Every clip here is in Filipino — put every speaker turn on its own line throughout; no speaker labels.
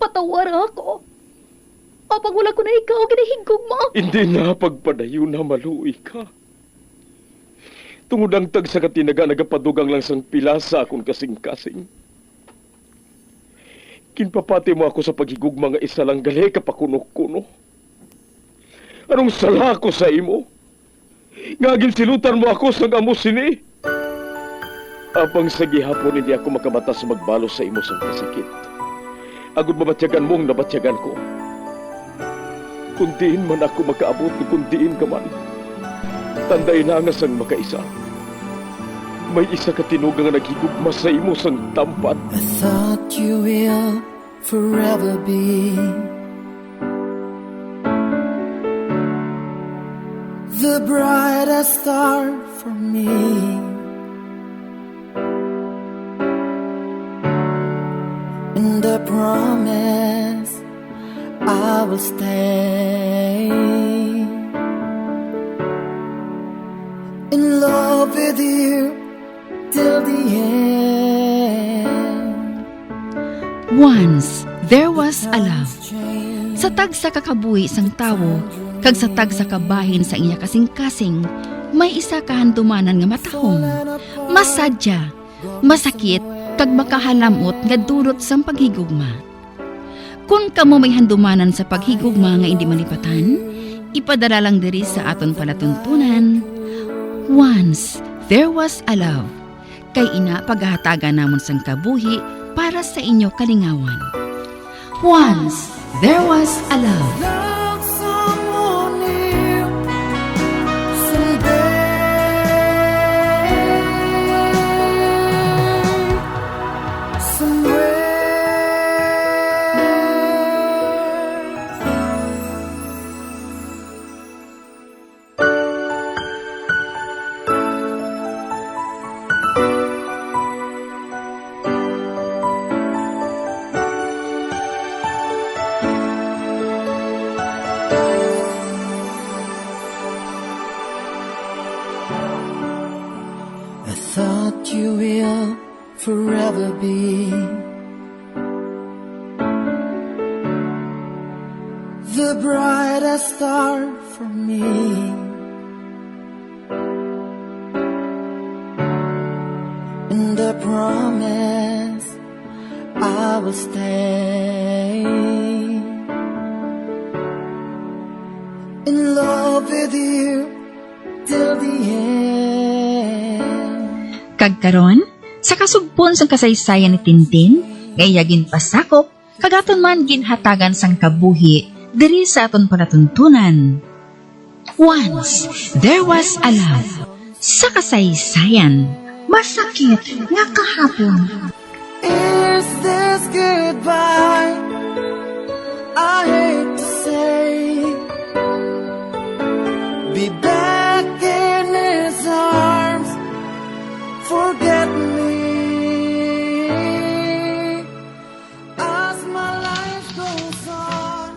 patawar ako. Apag wala ko na ikaw, ginahigog mo.
Hindi na pagpadayo na maluoy ka. Tungod ang tag sa katinaga nagapadugang lang sang pilasa akong kasing-kasing. Kinpapati mo ako sa paghigugma nga isa lang gali kapakuno-kuno. Anong sala ko sa imo? Ngagin silutan mo ako sa amo sini. Apang sa gihapon hindi ako makabatas magbalo sa imo sang kasakit. Agud mabatyagan mong nabatyagan ko. Kundiin man ako makaabot, kundiin ka man. Tanday na nga sang makaisa. May isa ka tinugang nga naghigugma sa imo sang tampat.
I thought you will forever be the brightest star for me. And I promise I will stay in love with you till the end.
Once, there was a love. Sa tag sa kakabuhi sang tawo, kag sa tag sa kabahin sa iya kasing-kasing, may isa kahandumanan nga matahong, masadya, masakit, kag makahalamot nga durot sang paghigugma. Kung kamo may handumanan sa paghigugma nga hindi malipatan, ipadala lang diri sa aton palatuntunan. Once, there was a love. Kay ina paghahatagan namon sang kabuhi para sa inyo kalingawan. Once, there was a love.
Love someone new someday, somewhere. I thought you will forever be the brightest star for me. And I promise I will stay in love with you till the end.
Kagkaron, sa kasugpon sang kasaysayan ni Tintin, gayagin pasakop, kagaton man ginhatagan sang kabuhi, diri sa aton palatuntunan. Once, there was a love. Sa kasaysayan, masakit nga kahapon.
Is this goodbye? I hate to say, be back in his arms, forget me as my life goes on.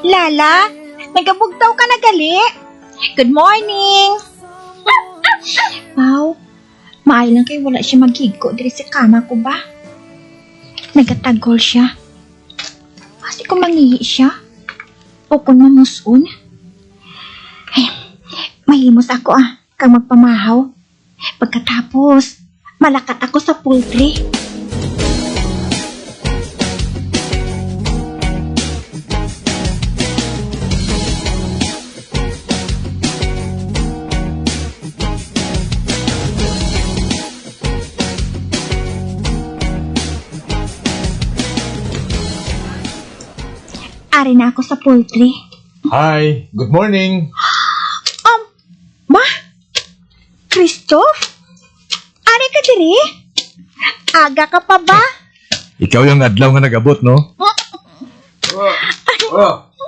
Lala, nagabugtaw ka na gali. Good morning. Wow, maayo lang kayo wala siya maghigko diri sa kama ko ba? Nagatagol siya. Kasi kung mangihi siya, o kung mamusun. Ay, mahimos ako kang magpamahaw. Pagkatapos, malakat ako sa poultry. Ari na ako sa poultry.
Hi, good morning.
Ma? Christoph? Ari ka diri? Aga ka pa ba?
Ikaw yung adlaw nga nagabot, no?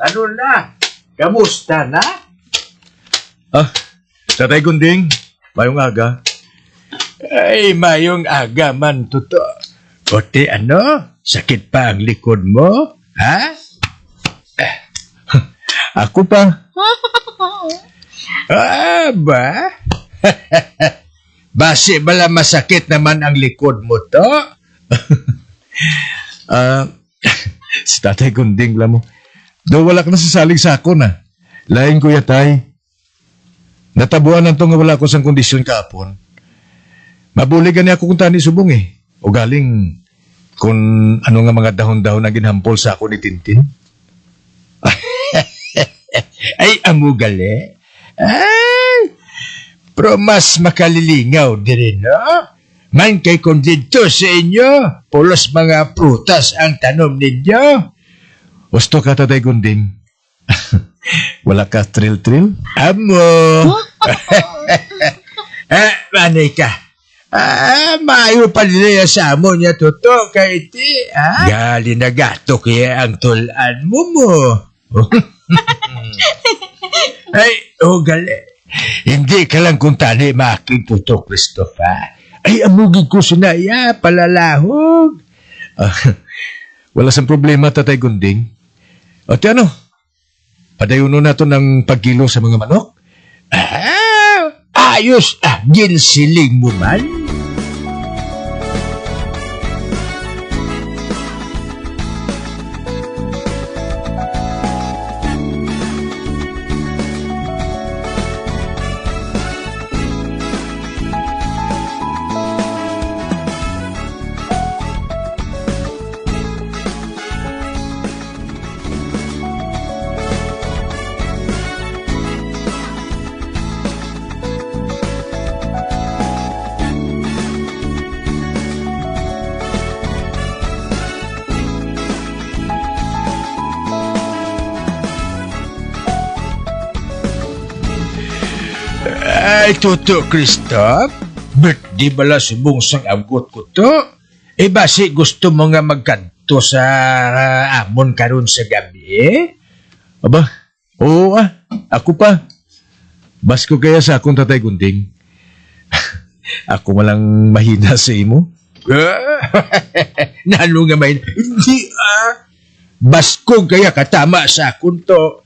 Ano na? Kamusta na?
Tatay Gunding, mayong aga.
Ay, mayong aga man, tuto. Kote ano? Sakit pa ang likod mo? Ha?
Ako pa.
Ba? Base bala masakit naman ang likod mo to?
Ah, si Tatay Gunding, alam mo. Do wala ka na sasalig sa ako na. Lain ko yatay. Natabuan na nga wala ko sang kondisyon kahapon. Mabuligan niya ako kung tani subong eh. O galing kung ano nga mga dahon-dahon na ginhampol sa ako ni Tintin.
Ay, amugali. Ay, pero mas makalilingaw din, no? Man kay kung dito sa inyo, pulos mga prutas ang tanom ninyo.
Gusto ka, Tatay Gunding? Wala ka thrill-thrill?
Amo. Manay ka. Maayo pa nila sa amo niya toto kay ti. Gali na gato kaya ang tulan mo. Ay, gali. Hindi ka lang kung tani making toto, Christopher. Ay, amugin ko sinaya, palalahog.
Wala sang problema, Tatay Gunding. O ti ano? Padayuno na to ng pagkilo sa mga manok?
Ayos, ginsiling mo man. Ay, Toto Christoph, birthday bala subong sang agot ko to? Eh, basi gusto mo nga magkanto sa amon karon sa gabi?
Aba, oo ako pa. Bas ko kaya sa akong Tatay Gunding. Ako malang mahina sa imo.
Nalo nga may... Hindi Baskog kaya katama sa akon to.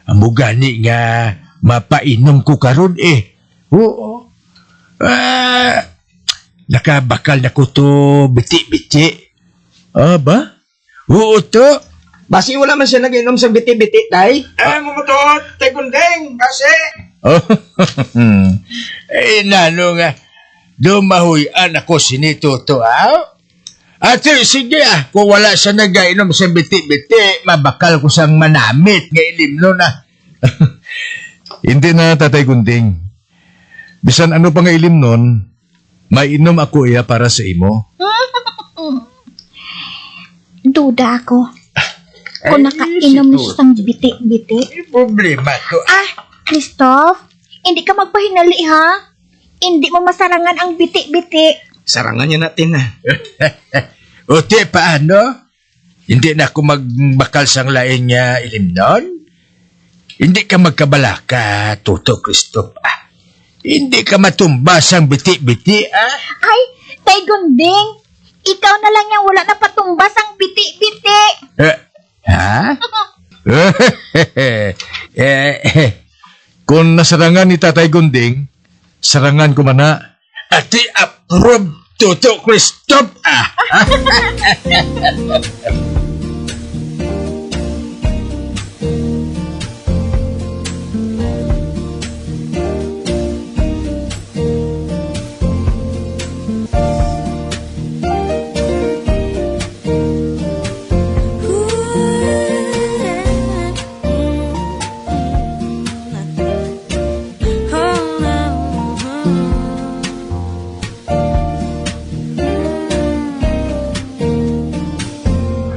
Amo gani nga mapainom ko karon eh. Oo. Nakabakal na ko to biti-biti.
Ba?
Oo to.
Basi wala man siya nag-inom sa biti-biti, tay. Mo to, tay Gunding, kasi.
Nalo nga. Dumahuyan ako sinito to, Ate, sige kung wala siya nag-inom sa biti-biti, mabakal ko sang manamit nga ilimno na.
Hindi na, Tatay Gunding. Bisan ano pa nga ilim nun, mainom ako iya para sa imo.
Duda ako. Kung nakainom ni siyang biti-biti.
May problema to.
Christoph, hindi ka magpahinali ha? Hindi mo masarangan ang biti-biti.
Sarangan niya natin,
Ote, paano? Hindi na ako magbakal sang laing ilimnon? Hindi ka magkabalaka, Toto Christoph. Hindi ka matumba sang biti-biti,
Ay, Tay Gunding, ikaw na lang yung wala na patumbas ang biti-biti.
Kung nasarangan ni Tatay Gunding, sarangan ko man na.
Ati approve, Toto Christoph,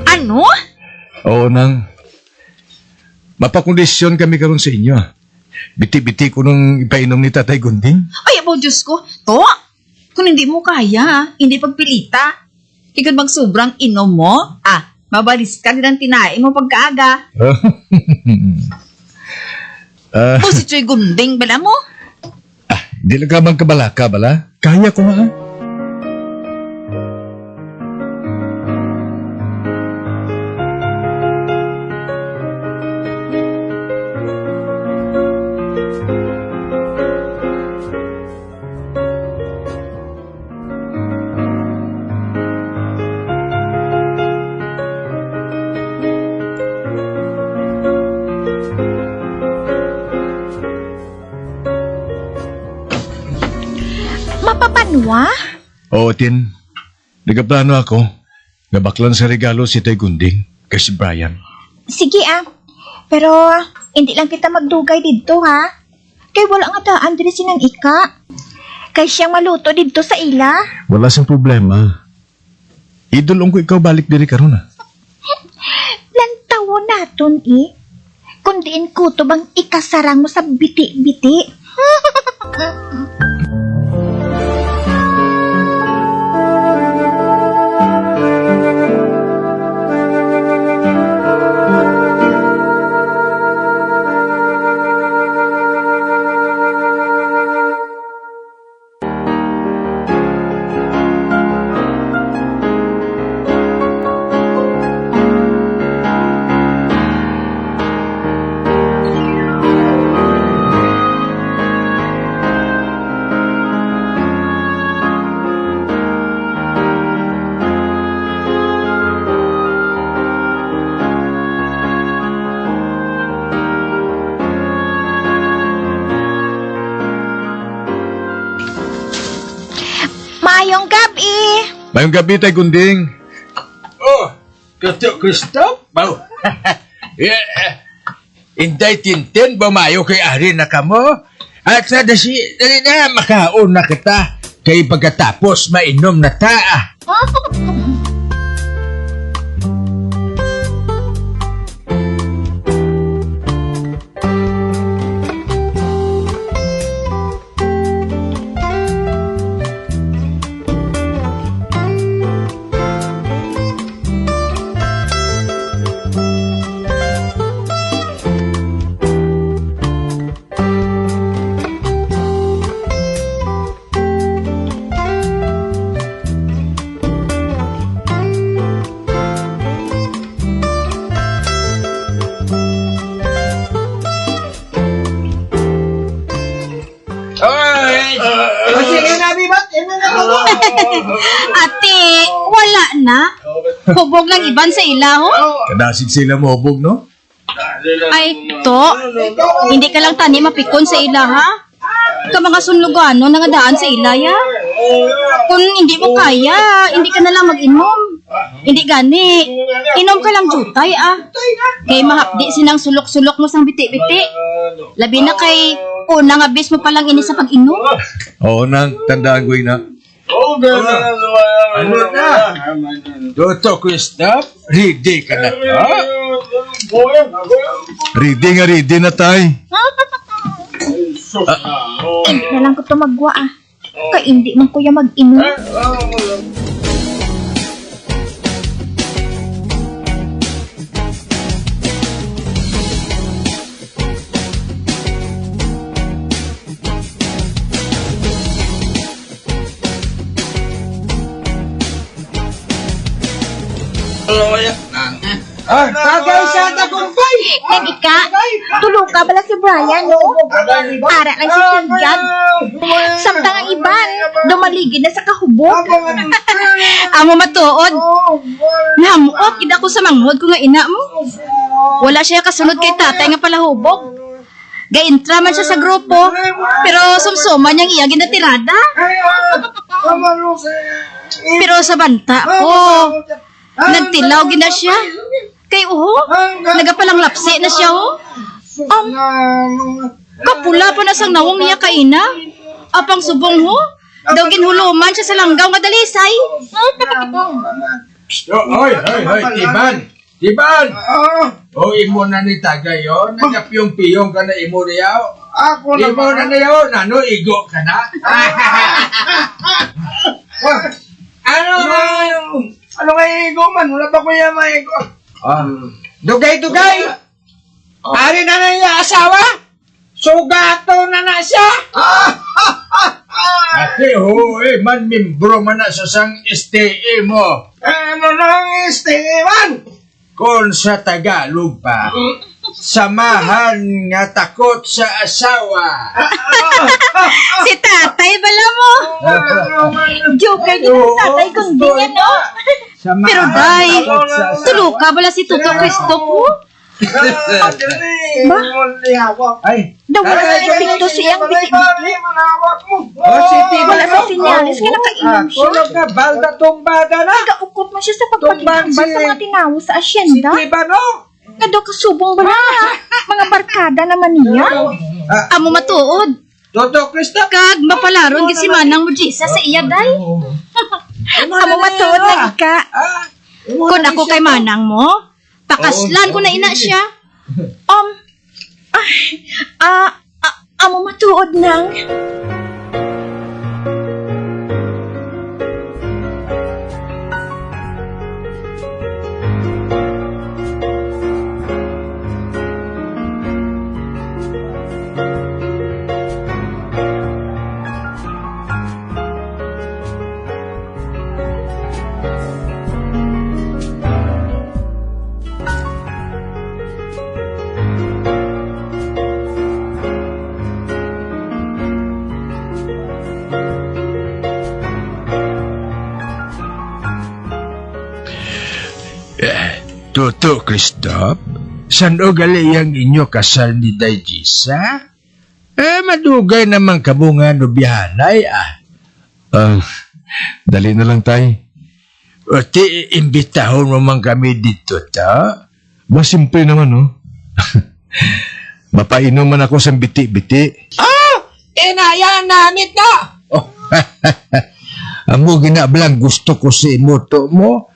Ano?
Oo nang. Mapakondisyon kami karon sa inyo. Biti-biti ko nung ipainom ni Tatay Gunding.
Ay, abo, Diyos ko. To, kung hindi mo kaya, hindi pagpilita. Ikad magsobrang inom mo, mabalis ka din ang tinae mo pagkaaga. O si Choy Gunding, bala mo?
Di lang ka bang kabalaka, bala? Kaya ko nga.
wa?
Oo, Tin. Nagaplano ako. Nabaklan sa regalo si Tay Gunding kay si Brian.
Sige pero hindi lang kita magdugay dito ha. Kay wala nga daan diri sinang ika. Kay siyang maluto dito sa ila.
Wala siyang problema. Idolong ko ikaw balik diri karon na.
Lantawo naton Kundiin ko to bang ikasarang mo sa biti-biti. Mayong gabi.
Mayong gabi, Tay Gunding.
Oh, Kato Kristof? Bao. Inday Tintin, bumayo kay Ari na kamo. At sa dali na, makaon na kita. Kay pagkatapos, mainom na ta.
Sige na, Bibat. Yan na ako.
Ate, wala na. Hubog lang iban sa ilaho.
Kadasig sila mobog, no?
Ay, to. Hindi ka lang tani mapikon sa ila, ha? Ka mga sunlugano nga daan sa ilaya. Kung hindi mo kaya, hindi ka na lang mag-inom. Hindi gani. Inom ka lang jutay, Kay mahapdi sinang sulok-sulok mo sang biti-biti. Labi na kay unang abis mo palang ini sa pag-inom.
Oo, nang tandaan ko na.
Ano na? Toto Kristof, ready ka na to?
Ready na, Tay.
Na lang ko to magwa Kay hindi man kuya mag-inom.
Tagay siya tagumpay.
Nang ika, tulog ka bala si Brian, no? Para lang si Tigyan. Samtang ang iban, dumaligid na sa kahubog.
Amo matuod. Namuot, ida ko sa manghod ko nga ina mo. Wala siya kasunod kay tatay nga pala hubog. Gaintra man siya sa grupo, pero sumsuma niyang iya ginatirada. Pero sa banta ko, nagtilaw gina siya. Kay nagapalang lapsi na siya, kapula pa na sang nawong niya kaina. Apang subong, daw ginhuluman siya sa langgaw nga dalisay.
Hoy, Tiban! O, imo na ni tagay, nagapiyong-piyong ka na imo niyaw.
Ako na
Imo na niyaw, nano, igo ka na.
Ano nga igo man? Wala pa kuya maigo. Dugay-dugay. Ari na na yung asawa. Sugato na siya.
Ate, man mimbro man na sa sang STE mo.
Ano nang istiwan?
Kung sa Tagalog pa, samahan nga takot sa asawa.
Si tatay bala mo.
Joker din ang tatay kundi yan, no?
Pero day, tuluka bala si Toto Kristof,
Ay,
Daw wala sa epekto siyang biti-biti.
manawak mo. Oh, Siti.
Wala sa sinyalis, kaya nakainom siya.
Tulog ka, balda tumbada na.
Nagaukot mo siya sa pagpagihambal
Tumbang si-
sa mga tinawo sa asyenda.
Siti ba no?
Kado kasubong ba na? Mga barkada naman niya.
Amo matuod.
Toto Krista.
Kag mapalaron gid si manang mo Jisa sa iya day.
Amo matuod na ika.
Kun ako kay manang mo, pakaslan ko na ina siya.
Amo matuod nang.
Toto Christoph, san o gali ang inyo kasal ni Dayjisa? Madugay naman kabunga no bihanay
Dali na lang, tay.
O ti imbitahon mo man kami dito ta?
Mas simple naman, no? Mapainom man ako sa biti-biti.
Inayan namin na.
Amo ginablang gusto ko si imoto mo.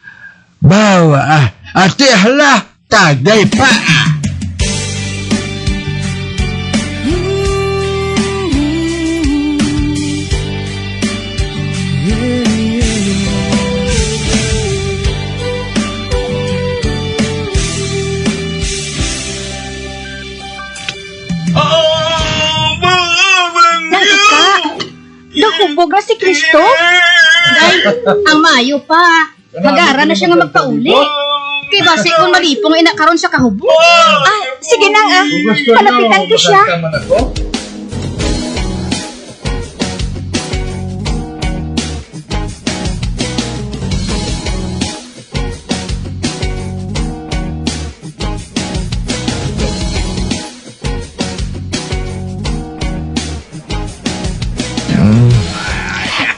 Bawa ate hala, tagay pa.
Nang ika. Dahubog na si Kristo.
Day, ang mayo pa. Mag-aara na siya nga magpauli. Kay base kung malipong ina karon sa kahubo.
Sige nang palapitan ko siya.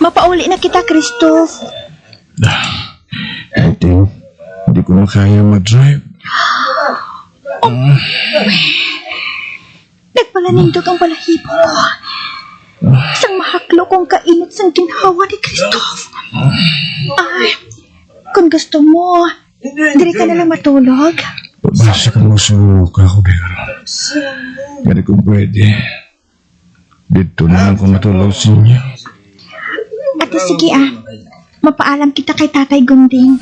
Mapauli na kita, Christoph.
I think, hindi ko na kaya mag-drive.
Nagpalanindog ang balahibo ko. Isang mahaklo kong kainit sang ginhawa ni Christoph. Ay, kung gusto mo, diri ka na lang matulog.
Basta ka mo suka ako, pero hindi ko pwede. Dito na lang ko matulog sa inyo.
Ate, sige mapaalam kita kay Tatay Gunding.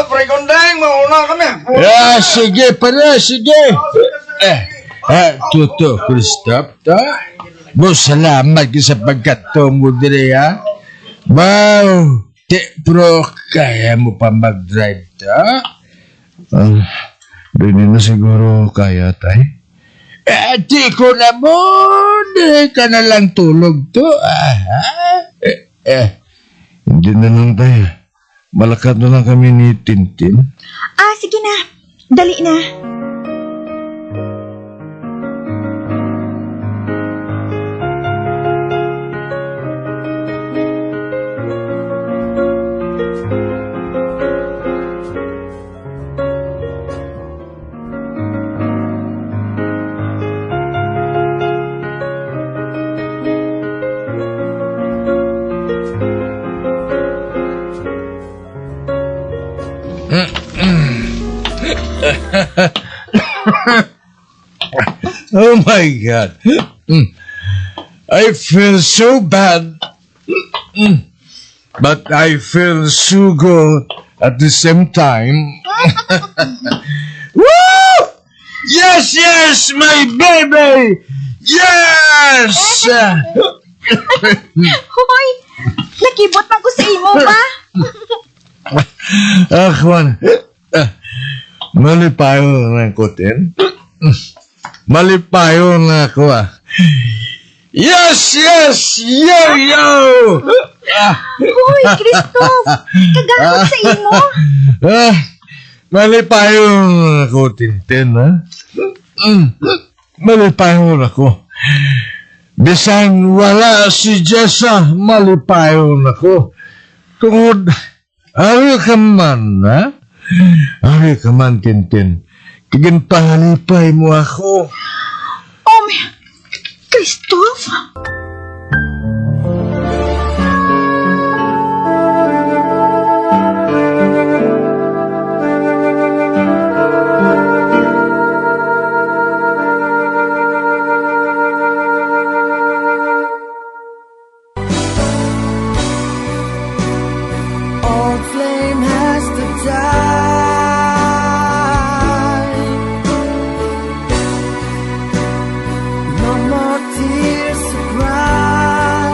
Pre Kondeng, mauna kami.
Sige pala, sige. Toto Christoph ta? Mo salamat sa pagkato mo dire ha. Wow, pro kaya mo pa mag-drive ta?
Hindi na siguro kaya, tay.
Di ko na mo, di ka na lang tulog to.
Hindi na lang, tay. Malakat na lang kami ni Tintin.
Sige na. Dali na.
Oh my God. I feel so bad. But I feel so good at the same time. Woo! Yes, yes, my baby! Yes!
Hoy, nakibot man ko sa imo ba?
Juan, malipayo na ko, Tin. Malipayo na ako,
Yes, yes, yo!
Hoy, Christoph, kagahot sa imo.
Malipayo na ako, Tintin, ha? Malipayo na ako. Bisan wala si Jessa, malipayo na ako. Tungod, ari ka man, ha? Ari ka man, Tintin. Kaginpahalipay mo ako.
Christoph?
Old flame has to die. No more tears to cry.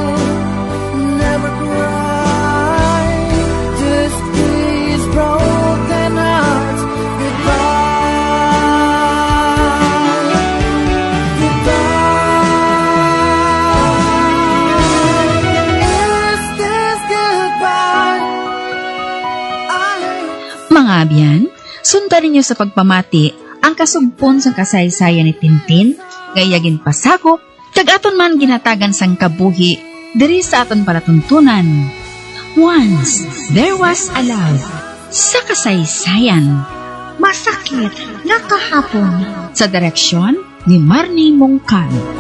Never cry. Just these broken hearts goodbye. Goodbye. Is this goodbye?
Mga abyan, sundan ninyo sa pagpamati ang kasugpon sa kasaysayan ni Tintin, gayagin pasakop, kag aton man ginatagan sang kabuhi, diri sa aton palatuntunan. Once, there was a love sa kasaysayan.
Masakit nga kahapon.
Sa direksyon ni Marnie Mongkano.